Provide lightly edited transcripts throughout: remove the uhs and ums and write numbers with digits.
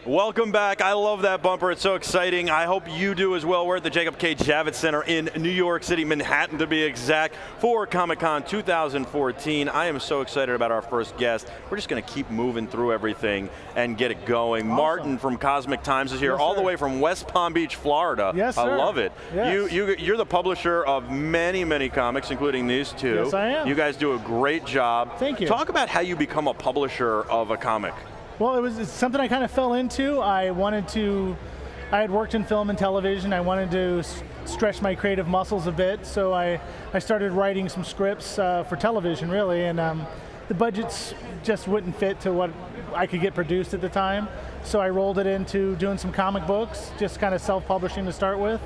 Welcome back. I love that bumper. It's so exciting. I hope you do as well. We're at the Jacob K. Javits Center in New York City, Manhattan to be exact, for Comic-Con 2014. I am so excited about our first guest. We're just going to keep moving through everything and get it going. Awesome. Martin from Cosmic Times is here, all the way from West Palm Beach, Florida. Yes, sir. I love it. Yes. You're the publisher of many, many comics, including these two. Yes, I am. You guys do a great job. Thank you. Talk about how you become a publisher of a comic. Well, it's something I kind of fell into. I had worked in film and television. I wanted to stretch my creative muscles a bit, so I started writing some scripts for television, really, and the budgets just wouldn't fit to what I could get produced at the time. So I rolled it into doing some comic books, just kind of self-publishing to start with.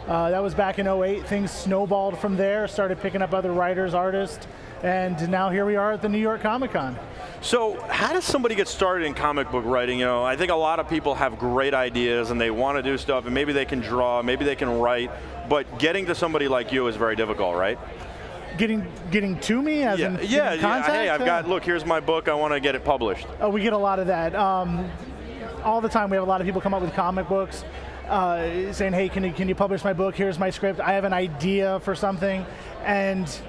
That was back in '08. Things snowballed from there, started picking up other writers, artists, and now here we are at the New York Comic-Con. So how does somebody get started in comic book writing? You know, I think a lot of people have great ideas and they want to do stuff, and maybe they can draw, maybe they can write, but getting to somebody like you is very difficult, right? Getting to me as in contact? Hey, I've got, look, here's my book, I want to get it published. Oh, we get a lot of that. All the time we have a lot of people come up with comic books saying, hey, can you publish my book? Here's my script. I have an idea for something, and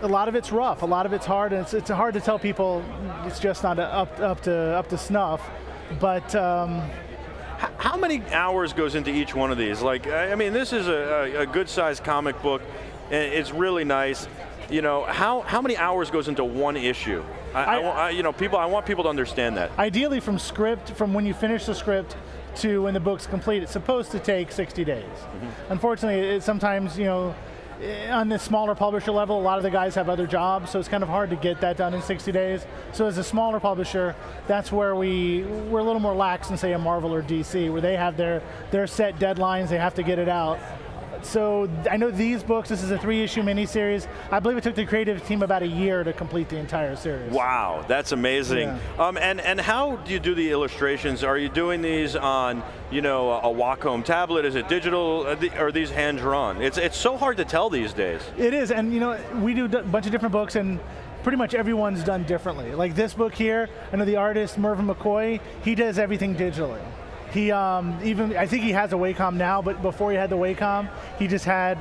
a lot of it's rough, a lot of it's hard, and it's hard to tell people it's just not up to snuff. But how many hours goes into each one of these? Like, I mean, this is a good-sized comic book, and it's really nice. You know, how many hours goes into one issue? I want people to understand that. Ideally, from when you finish the script to when the book's complete, it's supposed to take 60 days. Mm-hmm. Unfortunately, sometimes, you know, on the smaller publisher level, a lot of the guys have other jobs, so it's kind of hard to get that done in 60 days. So as a smaller publisher, that's where we're a little more lax than, say, a Marvel or DC, where they have their set deadlines, they have to get it out. So I know these books, this is a 3-issue miniseries. I believe it took the creative team about a year to complete the entire series. Wow, that's amazing. Yeah. And how do you do the illustrations? Are you doing these on, you know, a Wacom tablet? Is it digital? Are these hand-drawn? It's so hard to tell these days. It is, and you know, we do a bunch of different books, and pretty much everyone's done differently. Like this book here, I know the artist, Mervyn McCoy, he does everything digitally. He I think he has a Wacom now, but before he had the Wacom, he just had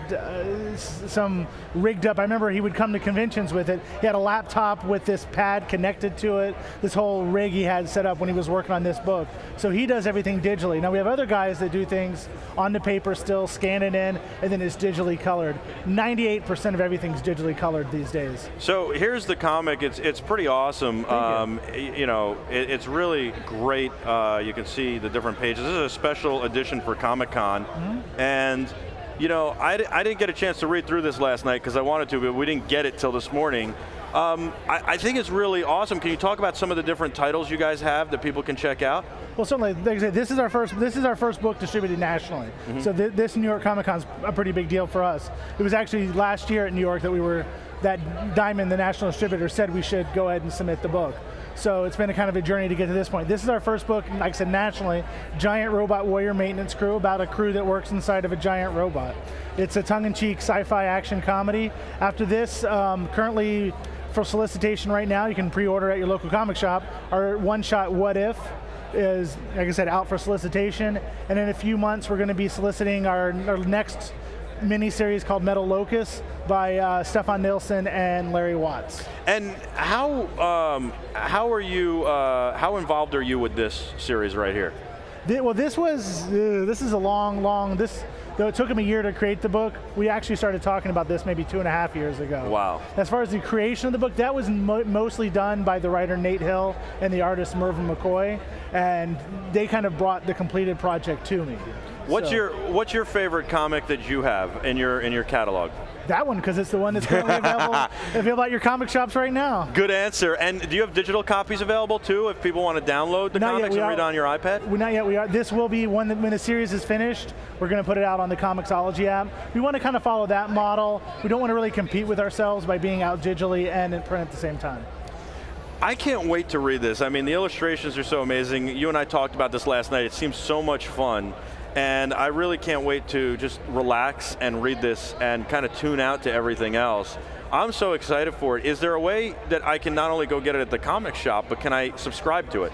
some rigged up. I remember he would come to conventions with it. He had a laptop with this pad connected to it, this whole rig he had set up when he was working on this book. So he does everything digitally. Now we have other guys that do things on the paper still, scan it in, and then it's digitally colored. 98% of everything's digitally colored these days. So here's the comic. It's pretty awesome. You know, it's really great. You can see the different pages. This is a special edition for Comic-Con, and you know, I didn't get a chance to read through this last night because I wanted to, but we didn't get it till this morning. I think it's really awesome. Can you talk about some of the different titles you guys have that people can check out? Well, certainly. Like I said, this is our first book distributed nationally. Mm-hmm. So this New York Comic Con is a pretty big deal for us. It was actually last year at New York that Diamond, the national distributor, said we should go ahead and submit the book. So it's been a kind of a journey to get to this point. This is our first book, like I said, nationally, Giant Robot Warrior Maintenance Crew, about a crew that works inside of a giant robot. It's a tongue-in-cheek sci-fi action comedy. After this, currently for solicitation right now, you can pre-order at your local comic shop. Our one-shot What If is, like I said, out for solicitation. And in a few months, we're going to be soliciting our next mini-series called Metal Locus by Stefan Nilsson and Larry Watts. And how involved are you with this series right here? Well, this is a long, though it took him a year to create the book, we actually started talking about this maybe 2.5 years ago. Wow. As far as the creation of the book, that was mostly done by the writer Nate Hill and the artist Mervyn McCoy, and they kind of brought the completed project to me. What's your favorite comic that you have in your catalog? That one, because it's the one that's currently available at your comic shops right now. Good answer. And do you have digital copies available too, if people want to download the comics and read on your iPad? Not yet. We are. This will be one that when the series is finished, we're going to put it out on the Comixology app. We want to kind of follow that model. We don't want to really compete with ourselves by being out digitally and in print at the same time. I can't wait to read this. I mean, the illustrations are so amazing. You and I talked about this last night. It seems so much fun. And I really can't wait to just relax and read this and kind of tune out to everything else. I'm so excited for it. Is there a way that I can not only go get it at the comic shop, but can I subscribe to it?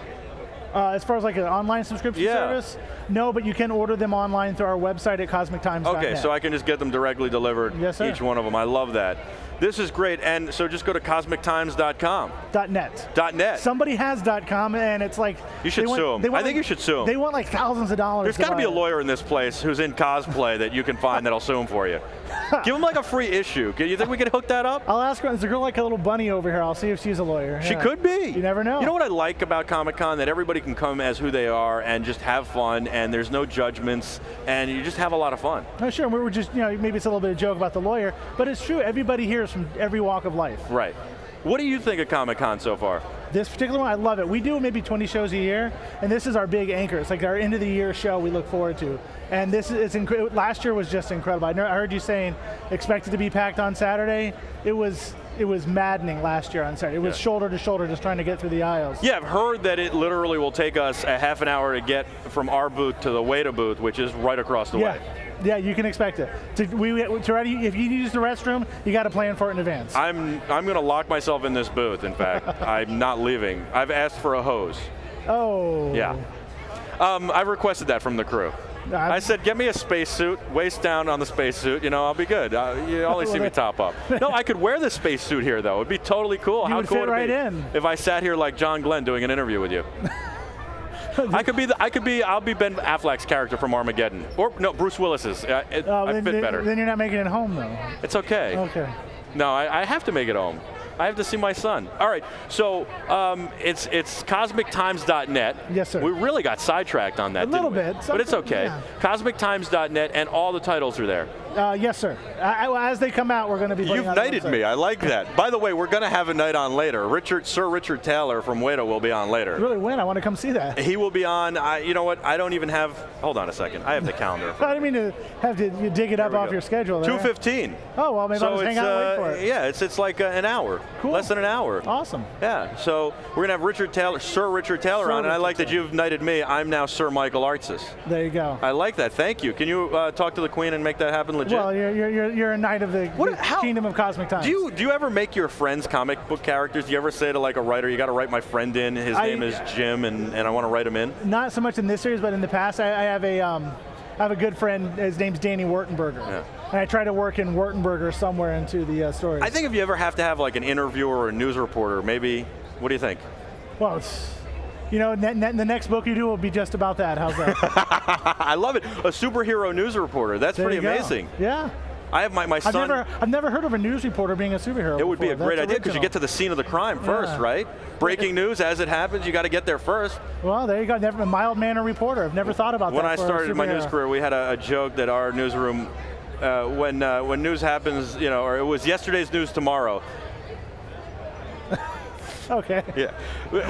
As far as like an online subscription service? No, but you can order them online through our website at cosmictimes.net. Okay, so I can just get them directly delivered, yes, sir. Each one of them. I love that. This is great, and so just go to cosmictimes.com. .net. .net. Somebody has .com, and it's like... You should sue them. I think you should sue them. They want like thousands of dollars. There's got to be a lawyer in this place who's in cosplay that you can find that'll sue them for you. Give them like a free issue. You think we could hook that up? I'll ask her. There's a girl like a little bunny over here. I'll see if she's a lawyer. She could be. You never know. You know what I like about Comic-Con? That everybody can come as who they are and just have fun, and there's no judgments, and you just have a lot of fun. Oh, sure. We were just, maybe it's a little bit of a joke about the lawyer, but it's true. Everybody here is from every walk of life. Right. What do you think of Comic-Con so far? This particular one, I love it. We do maybe 20 shows a year, and this is our big anchor. It's like our end of the year show we look forward to. And this is last year was just incredible. I heard you saying expect it to be packed on Saturday. It was maddening last year on Saturday. It was shoulder to shoulder just trying to get through the aisles. Yeah, I've heard that it literally will take us a half an hour to get from our booth to the Weta booth, which is right across the way. Yeah, you can expect it. If you use the restroom, you got to plan for it in advance. I'm going to lock myself in this booth, in fact. I'm not leaving. I've asked for a hose. Oh. Yeah. I requested that from the crew. I said, get me a spacesuit, waist down on the spacesuit, I'll be good. You only see me top up. No, I could wear the spacesuit here, though. It'd be totally cool. How cool would it be in. If I sat here like John Glenn doing an interview with you? I'll be Ben Affleck's character from Armageddon. Or, no, Bruce Willis's. I fit better. Then you're not making it home, though. It's okay. Okay. No, I have to make it home. I have to see my son. All right, so it's cosmictimes.net. Yes, sir. We really got sidetracked on that, A little bit. But it's okay. Yeah. Cosmictimes.net, and all the titles are there. Yes, sir. As they come out, we're going to be putting You've knighted me. I like that. By the way, we're going to have a night on later. Sir Richard Taylor from Weta will be on later. Really, when? I want to come see that. He will be on. You know what? I don't even have. Hold on a second. I have the calendar. I didn't mean to have to dig it up off your schedule. 2:15. Oh well, maybe I'll just hang out and wait for it. Yeah, it's like an hour. Cool. Less than an hour. Awesome. Yeah. So we're gonna have Sir Richard Taylor on, and I like that you've knighted me. I'm now Sir Michael Artsis. There you go. I like that. Thank you. Can you talk to the Queen and make that happen legit? Well, you're a knight of the Kingdom of Cosmic Times. Do you ever make your friends comic book characters? Do you ever say to like a writer, you got to write my friend in? His name is Jim, and I want to write him in. Not so much in this series, but in the past, I have a good friend. His name's Danny Wurtenberger. Yeah. And I try to work in Wurtenberger somewhere into the stories. I think if you ever have to have like an interviewer or a news reporter, maybe. What do you think? Well, it's. The next book you do will be just about that. How's that? I love it. A superhero news reporter. That's pretty amazing. Yeah. I have my son. I've never heard of a news reporter being a superhero. It would be a great idea because you get to the scene of the crime first, right? Breaking news as it happens, you got to get there first. Well, there you go. Never a mild-mannered reporter. I've never thought about that. When I started my news career, we had a joke that our newsroom, when news happens, or it was yesterday's news tomorrow. Okay. Yeah,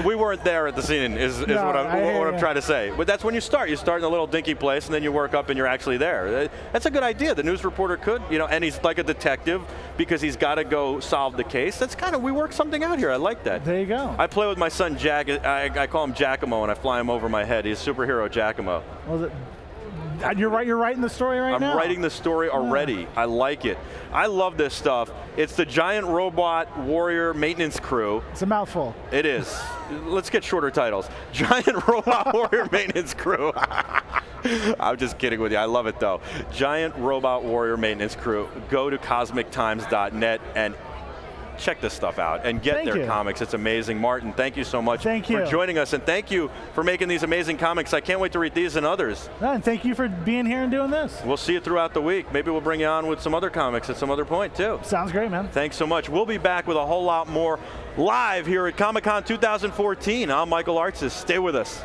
we weren't there at the scene. Is what I'm trying to say. But that's when you start. You start in a little dinky place, and then you work up, and you're actually there. That's a good idea. The news reporter could, and he's like a detective because he's got to go solve the case. That's we work something out here. I like that. There you go. I play with my son Jack. I call him Giacomo, and I fly him over my head. He's superhero Giacomo. Well, you're writing the story now? I'm writing the story already. I like it. I love this stuff. It's the Giant Robot Warrior Maintenance Crew. It's a mouthful. It is. Let's get shorter titles. Giant Robot Warrior Maintenance Crew. I'm just kidding with you. I love it though. Giant Robot Warrior Maintenance Crew. Go to cosmictimes.net and check this stuff out and get their comics. It's amazing. Martin, thank you so much for joining us, and thank you for making these amazing comics. I can't wait to read these and others. And thank you for being here and doing this. We'll see you throughout the week. Maybe we'll bring you on with some other comics at some other point too. Sounds great, man. Thanks so much. We'll be back with a whole lot more live here at Comic-Con 2014. I'm Michael Artsis. Stay with us.